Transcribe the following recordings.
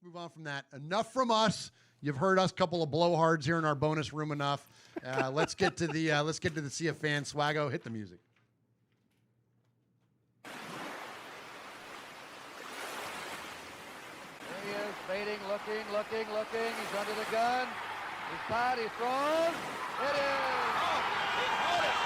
Move on from that. Enough from us. You've heard us, couple of blowhards here in our bonus room. Enough. Let's get to the Sea of Fans. Swaggo, hit the music. There he is, baiting, looking. He's under the gun. He's caught. He throws. It is. Oh, he caught it.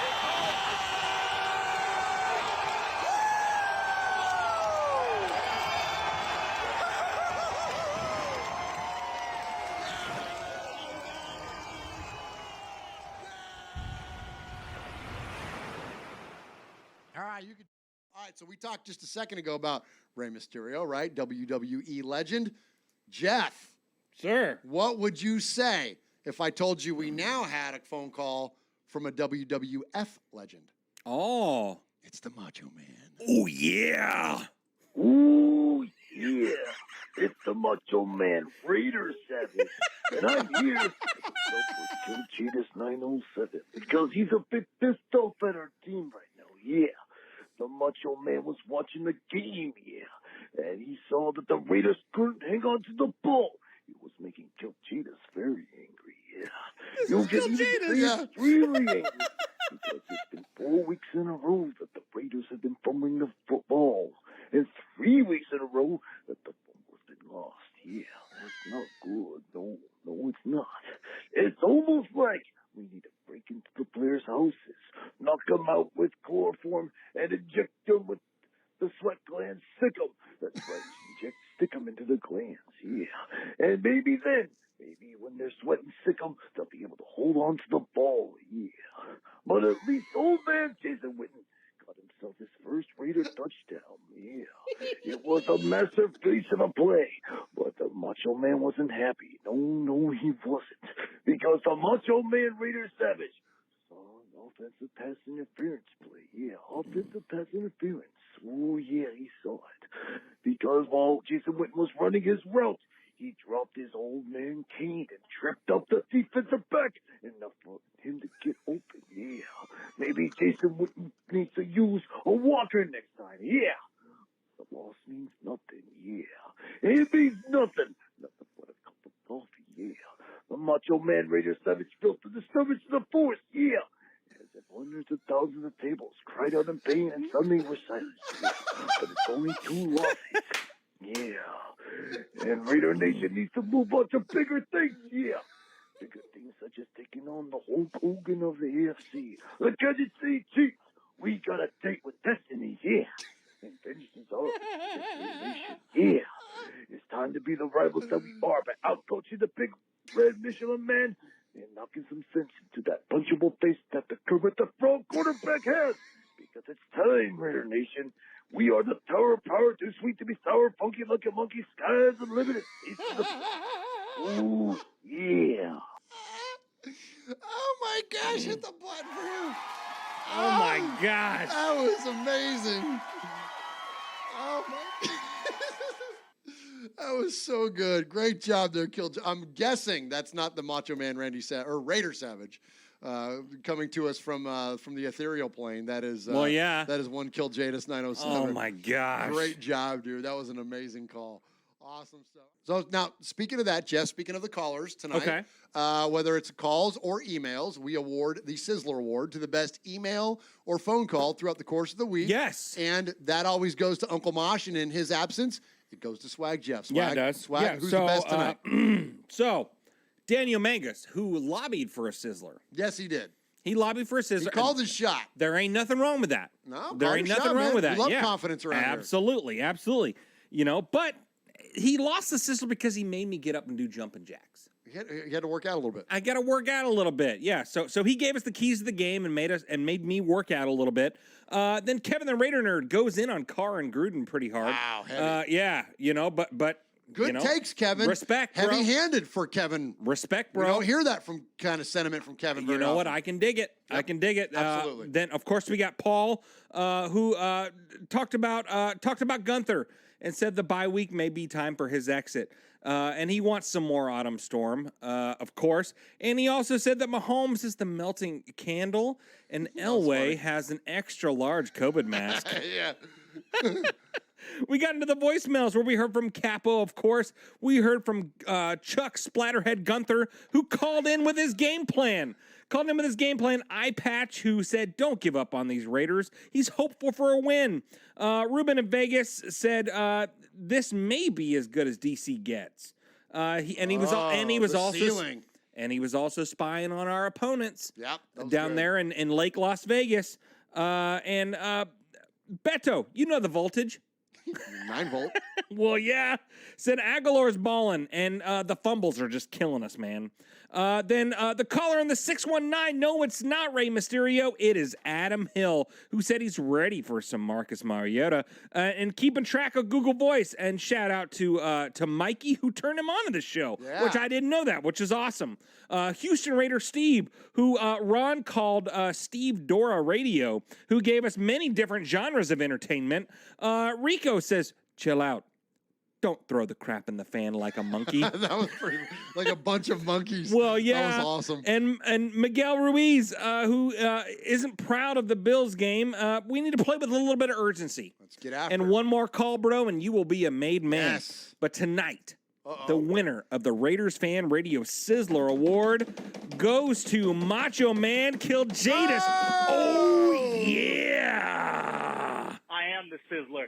All right, so we talked just a second ago about Rey Mysterio, right? WWE legend. Jeff. Sir. What would you say if I told you we now had a phone call from a WWF legend? Oh. It's the Macho Man. Oh, yeah. Ooh, yeah. It's the Macho Man Raider Savage. And I'm here for Kiljaedas 907 because he's a bit pissed off at our team right now, yeah. The Macho Man was watching the game, yeah. And he saw that the Raiders couldn't hang on to the ball. It was making Kiljaedas very angry, yeah. You'll get extremely angry. Because it's been 4 weeks in a row that the Raiders have been fumbling the football. And 3 weeks in a row that the fumble's been lost. Yeah, that's not good. No, it's not. It's almost like we need to break into the players' houses, knock them out with chloroform, and inject them with the sweat glands. Stick them. That's right. Stick them into the glands. Yeah. And maybe when they're sweating, stick them, they'll be able to hold on to the ball. Yeah. But at least old man Jason Witten got himself his first Raider touchdown. Yeah. It was a masterpiece of a play. But the Macho Man wasn't happy. No, he wasn't. Because the Macho Man Raider Savage saw an offensive pass interference play. Yeah, offensive pass interference. Oh, yeah, he saw it. Because while Jason Witten was running his route, he dropped his old man cane and tripped up the defensive back enough for him to get open. Yeah, maybe Jason Witten needs to use a walker next time. Yeah, the loss means nothing. Yeah, it means nothing. Nothing but a cup of coffee. Yeah, the Macho Man Raider Savage felt the disturbance of the force. Yeah. As if hundreds of thousands of tables cried out in pain and suddenly were silenced. Yeah. But it's only 2 losses. Yeah. And Raider Nation needs to move on to bigger things. Yeah. Bigger things such as taking on the Hulk Hogan of the AFC. The Kansas City Chiefs. We got a date with destiny. Yeah. And vengeance is ours. Nation. Yeah. It's time to be the rivals that we are by outcoaching the big red Michelin man and knocking some sense into that punchable face that the Kermit the Frog quarterback has. Because it's time, Raider Nation. We are the Tower of Power, too sweet to be sour, funky looking monkey, skies unlimited. Ooh, yeah. Oh my gosh, hit the button for him. Oh my gosh. That was amazing. Oh my That was so good. Great job there, Kiljaedas. I'm guessing that's not the Macho Man Raider Savage coming to us from the ethereal plane. That is that is one Kiljaedas 907. Oh my gosh. Great job, dude. That was an amazing call. Awesome stuff. So now, speaking of that, Jess, speaking of the callers tonight, whether it's calls or emails, we award the Sizzler Award to the best email or phone call throughout the course of the week. Yes. And that always goes to Uncle Mosh, and in his absence, it goes to Swag Jeff. Swag, yeah, it does. Swag, who's the best tonight? So, Daniel Mangus, who lobbied for a Sizzler. Yes, he did. He lobbied for a Sizzler. He called his shot. There ain't nothing wrong with that. No, there ain't nothing wrong with that. We love confidence around here. Absolutely. You know, but he lost the Sizzler because he made me get up and do jumping jacks. He had to work out a little bit. I got to work out a little bit, yeah. So he gave us the keys to the game and made me work out a little bit. Then Kevin the Raider Nerd goes in on Carr and Gruden pretty hard. Wow, heavy. Yeah, you know, but good takes, Kevin. Respect, bro. Heavy-handed for Kevin. Respect, bro. We don't hear that from kind of sentiment from Kevin. You know what? I can dig it. Yep. I can dig it. Absolutely. Then of course we got Paul, who talked about Gunther and said the bye week may be time for his exit. And he wants some more Autumn Storm, of course. And he also said that Mahomes is the melting candle and Elway has an extra large COVID mask. Yeah. We got into the voicemails where we heard from Capo, of course. We heard from Chuck Splatterhead Gunther, who called in with his game plan. Eye Patch, who said, don't give up on these Raiders. He's hopeful for a win. Ruben in Vegas said, this may be as good as DC gets. He was also spying on our opponents. Yep, down there in Lake Las Vegas. Beto, you know the voltage. 9 volt. Well, yeah. Said Aguilar's balling, and the fumbles are just killing us, man. Then the caller in the 619, no, it's not Rey Mysterio. It is Adam Hill, who said he's ready for some Marcus Mariota and keeping track of Google Voice. And shout out to Mikey, who turned him on to the show, which I didn't know that, which is awesome. Houston Raider Steve, who Ron called Steve Dora Radio, who gave us many different genres of entertainment. Rico says, chill out. Don't throw the crap in the fan like a monkey. That was pretty, like a bunch of monkeys. Well, yeah. That was awesome. And Miguel Ruiz, who isn't proud of the Bills game, we need to play with a little bit of urgency. Let's get after And it. one more call, bro, and you will be a made man. Yes. But tonight, the winner of the Raiders Fan Radio Sizzler Award goes to Macho Man Kiljaedas. Oh, yeah. I am the Sizzler.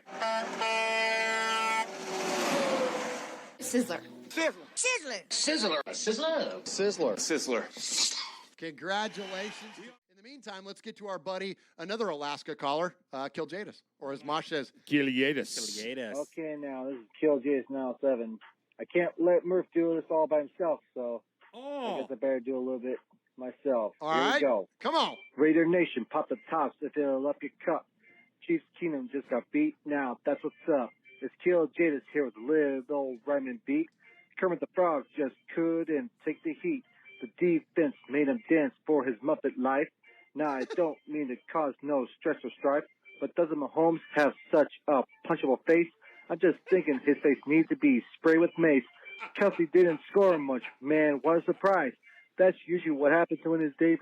Sizzler. Sizzler. Congratulations. In the meantime, let's get to our buddy, another Alaska caller, Kiljaedas, or as Mosh says, Kiljaedas. Okay, now this is Kiljaedas 907. I can't let Murph do this all by himself, so I guess I better do a little bit myself. All Here right. we go. Come on. Raider Nation, pop the tops if it'll up your cup. Chiefs Kingdom just got beat. Now that's what's up. It's Kiljaedas here with a little rhyming beat. Kermit the Frog just couldn't take the heat. The defense made him dance for his Muppet life. Now I don't mean to cause no stress or strife, but doesn't Mahomes have such a punchable face? I'm just thinking his face needs to be sprayed with mace. Kelsey didn't score much. Man, what a surprise. That's usually what happens when his day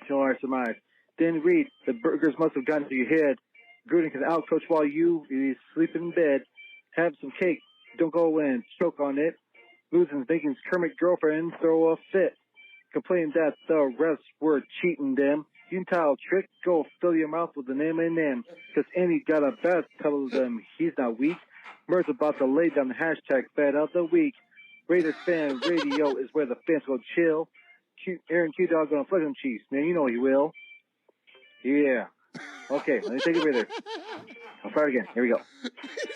till I surmise. Then Reed, the burgers must have gotten to your head. Gruden can outcoach while you is sleeping in bed. Have some cake. Don't go and choke on it. Losing making Kermit girlfriend throw a fit. Complaining that the refs were cheating them. You tile trick, go fill your mouth with an M&M. Cause Andy got a best tell them he's not weak. Murr's about to lay down the hashtag Fed of the Week. Raiders Fan Radio is where the fans go chill. Aaron Q-Dog gonna flex them cheese. Man, you know he will. Yeah. Okay, let me take a breather. I'll start again. Here we go.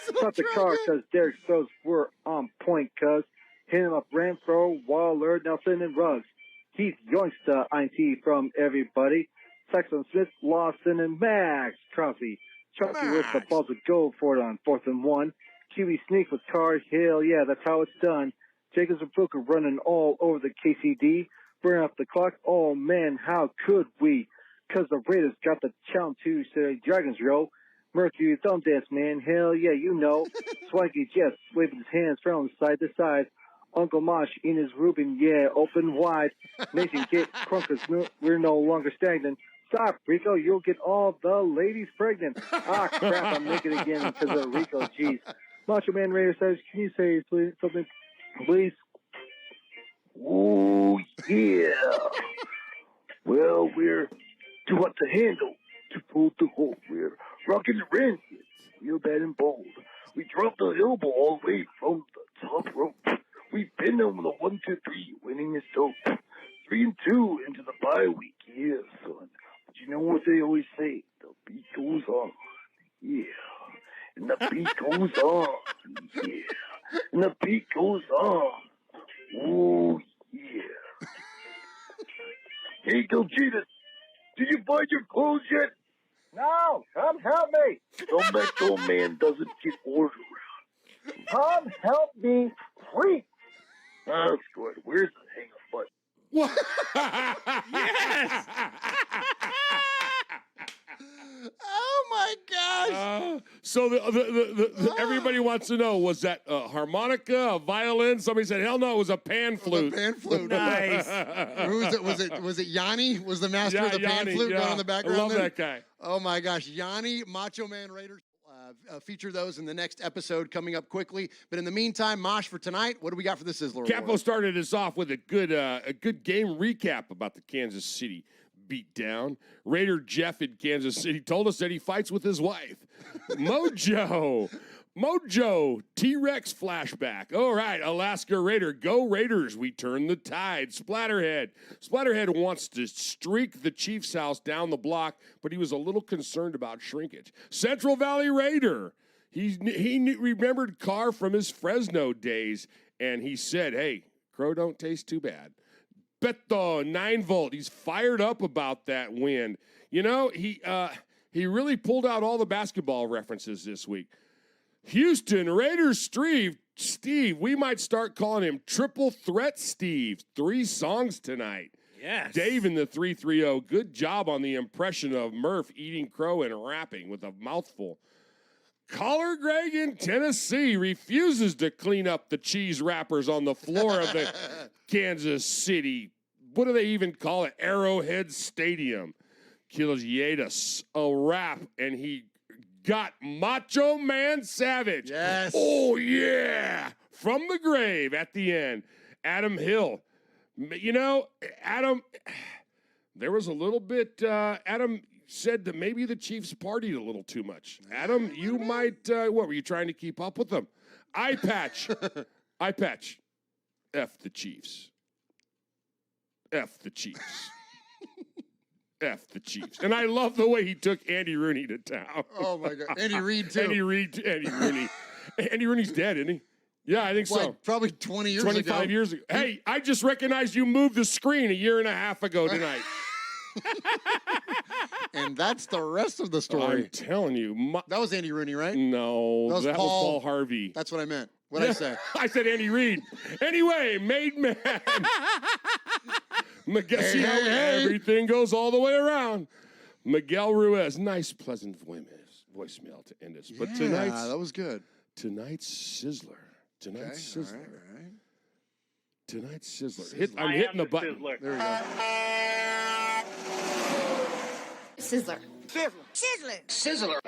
Stop the car because Derek's throws were on point, cuz. Hit him up Renfro, Waller, Nelson, and Ruggs. Heath Youngster, INT from everybody. Saxon Smith, Lawson, and Max Crosby. Chucky with the ball to go for it on 4th and 1. QB sneak with Carr. Hell yeah, that's how it's done. Jacobs and Booker running all over the KCD. Burn off the clock. Oh man, how could we? Cause the Raiders got the challenge to say Dragons row. Mercury thumb dance, man. Hell yeah, you know. Swanky Jets waving his hands from side to side. Uncle Mosh in his Reuben, yeah, open wide. Nation get crunkers, we're no longer stagnant. Stop, Rico, you'll get all the ladies pregnant. Ah, crap, I'm naked again because of Rico, jeez. Macho Man Raider Savage, can you say please, something, please? Oh, yeah. Well, we're too hot to handle, to pull the hole. We're rocking the rain, real bad and bold. We dropped the elbow all the way from the top rope. We pinned them with a 1-2-3, winning is dope. 3-2 into the bye week, yeah, son. But you know what they always say? The beat goes on, yeah. And the beat goes on, yeah. And the beat goes on, oh, yeah. Hey, Kiljaedas, did you buy your clothes yet? No, come help me. Some Macho Man doesn't get ordered around. Come help me, please. That's good. Where's the hang-up button? What? Yes! Oh my gosh! So everybody wants to know, was that a harmonica, a violin? Somebody said, hell no, it was a pan flute. The pan flute. Nice. Who was it? Was it Yanni? Was the master of the pan Yanni, flute going on the background? I love there? that guy. Oh my gosh, Yanni, Macho Man Raiders. feature those in the next episode coming up quickly. But in the meantime, Mosh, for tonight, what do we got for the Sizzler Capo Award? started us off with a good game recap about the Kansas City beatdown. Raider Jeff in Kansas City told us that he fights with his wife. Mojo, T-Rex flashback. All right, Alaska Raider, go Raiders. We turn the tide. Splatterhead wants to streak the Chiefs house down the block, but he was a little concerned about shrinkage. Central Valley Raider, he remembered Carr from his Fresno days, and he said, hey, crow don't taste too bad. Beto, 9-volt, he's fired up about that win. You know, he really pulled out all the basketball references this week. Houston Raiders Steve, we might start calling him Triple Threat Steve. 3 songs tonight. Yes. Dave in the 330, good job on the impression of Murph eating crow and rapping with a mouthful. Collar Greg in Tennessee refuses to clean up the cheese wrappers on the floor of the Kansas City, what do they even call it? Arrowhead Stadium. Kiljaedas, a rap, and he got Macho Man Savage. Yes. Oh, yeah. From the grave at the end. Adam Hill. You know, Adam, there was a little bit, Adam said that maybe the Chiefs partied a little too much. Adam, you might, what, were you trying to keep up with them? Eye patch. F the Chiefs. F the Chiefs. F the Chiefs. And I love the way he took Andy Rooney to town. Oh, my God. Andy Reid, too. Andy Rooney. Andy Rooney's dead, isn't he? Yeah, I think so. Probably 20 years ago. 25 years ago. Hey, I just recognized you moved the screen a year and a half ago tonight. And that's the rest of the story. I'm telling you. That was Andy Rooney, right? No, that was Paul Harvey. That's what I meant. What'd I say? I said Andy Reid. Anyway, made man. Miguel, see how everything goes all the way around. Miguel Ruiz, nice, pleasant voicemail to end us. But that was good. Tonight's Sizzler. Tonight's Sizzler. All right. Tonight's Sizzler. I'm hitting the button. Sizzler. There we go. Sizzler.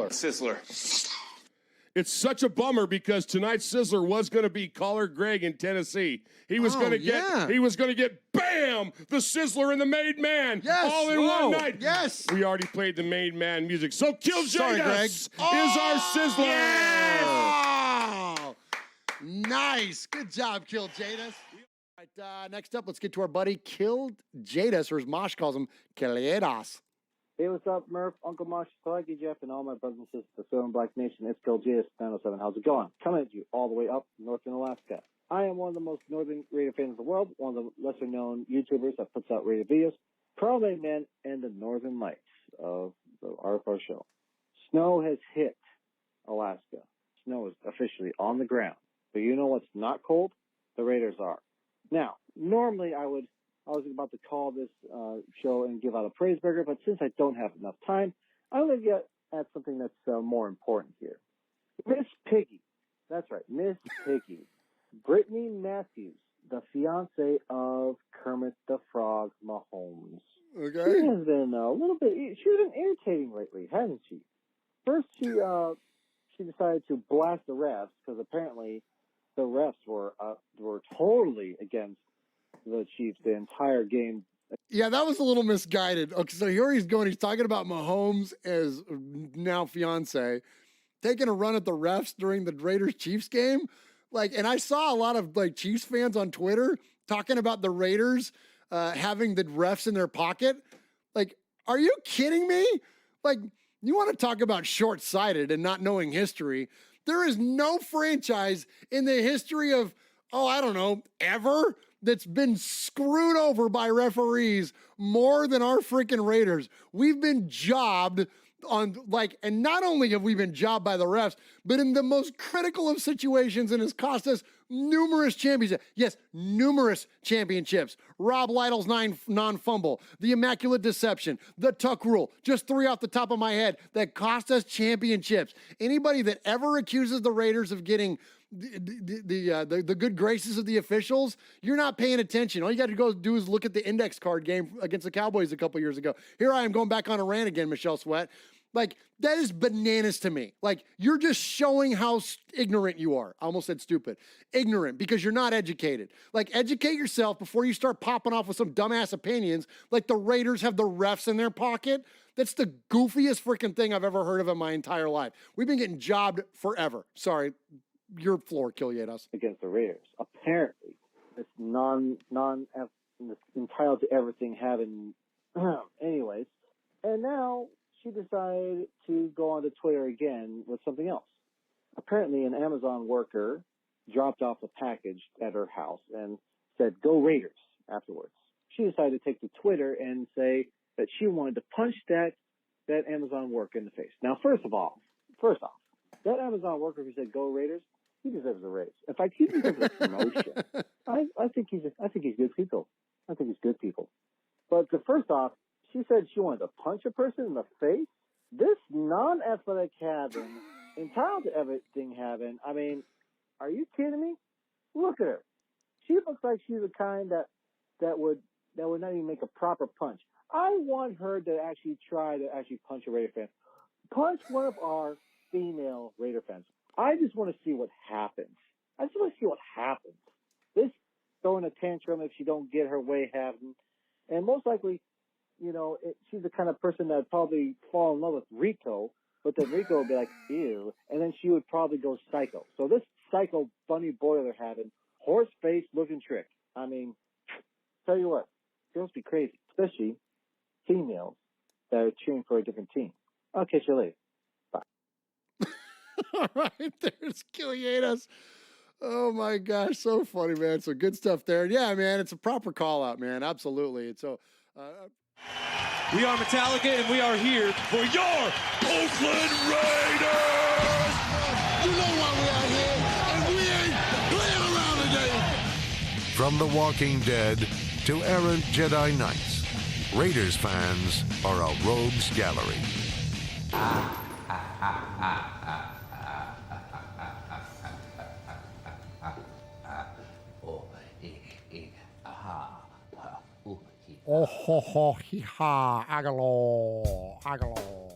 Sizzler. It's such a bummer because tonight's Sizzler was going to be Caller Greg in Tennessee. He was going to get bam, the Sizzler and the Made Man all in one night. Yes. We already played the Made Man music. So Sorry, Greg. Kiljaedas is our Sizzler. Yes. Oh, nice. Good job, Kiljaedas. All right, next up, let's get to our buddy Kiljaedas, or as Mosh calls him, Kiljaedas. Hey, what's up, Murph, Uncle Mosh, Peggy, Jeff, and all my brothers and sisters of Silver and Black Nation. It's Kiljaedas 907. How's it going? Coming at you all the way up northern Alaska. I am one of the most northern Raider fans in the world, one of the lesser-known YouTubers that puts out Raider videos, Pearl Made Man, and the Northern Lights of the RFR show. Snow has hit Alaska. Snow is officially on the ground. But you know what's not cold? The Raiders are. Now, normally I was about to call this show and give out a praise burger, but since I don't have enough time, I'm going to get at something that's more important here. Miss Piggy. That's right, Miss Piggy. Brittany Matthews, the fiance of Kermit the Frog Mahomes. Okay. She has been a little bit, she's been irritating lately, hasn't she? First, she decided to blast the refs because apparently the refs were totally against the Chiefs the entire game. Yeah, that was a little misguided. Okay, so here he's going. He's talking about Mahomes as now fiance taking a run at the refs during the Raiders-Chiefs game. And I saw a lot of Chiefs fans on Twitter talking about the Raiders having the refs in their pocket. Are you kidding me? You want to talk about short-sighted and not knowing history? There is no franchise in the history of, ever that's been screwed over by referees more than our freaking Raiders. We've been jobbed on, and not only have we been jobbed by the refs, but in the most critical of situations, and it's cost us numerous championships. Yes, numerous championships. Rob Lytle's non-fumble, the Immaculate Deception, the Tuck Rule, just 3 off the top of my head that cost us championships. Anybody that ever accuses the Raiders of getting the good graces of the officials, you're not paying attention. All you got to go do is look at the index card game against the Cowboys a couple years ago. Here I am going back on a rant again, Michelle Sweat. Like, that is bananas to me. Like, you're just showing how ignorant you are. I almost said stupid. Ignorant, because you're not educated. Like, educate yourself before you start popping off with some dumbass opinions like the Raiders have the refs in their pocket. That's the goofiest freaking thing I've ever heard of in my entire life. We've been getting jobbed forever. Sorry, your floor, Kiljaedas. Against the Raiders. Apparently, it's it's entitled to everything having, anyways. And now she decided to go onto Twitter again with something else. Apparently, an Amazon worker dropped off a package at her house and said, "Go Raiders," afterwards. She decided to take to Twitter and say that she wanted to punch that Amazon worker in the face. Now, first off, that Amazon worker who said, "Go Raiders," he deserves a raise. In fact, he deserves a promotion. I think he's good people. I think he's good people. But first off, she said she wanted to punch a person in the face. This non-athletic having, entitled to everything having. I mean, are you kidding me? Look at her. She looks like she's the kind that would not even make a proper punch. I want her to actually try to punch a Raider fan. Punch one of our female Raider fans. I just want to see what happens. This throwing a tantrum if she don't get her way having. And most likely, she's the kind of person that would probably fall in love with Rico, but then Rico would be like, ew, and then she would probably go psycho. So this psycho bunny boiler having, horse face looking trick. I mean, tell you what, girls be crazy, especially females that are cheering for a different team. I'll catch you later. Bye. All right, there's Kiljaedas. Oh my gosh, so funny, man. So good stuff there. Yeah, man, it's a proper call out, man. Absolutely. And so we are Metallica, and we are here for your Oakland Raiders! You know why we are here, and we ain't playing around today. From The Walking Dead to errant Jedi Knights, Raiders fans are a rogues gallery. Oh, ho, ho, hee, ha, agalo, agalo.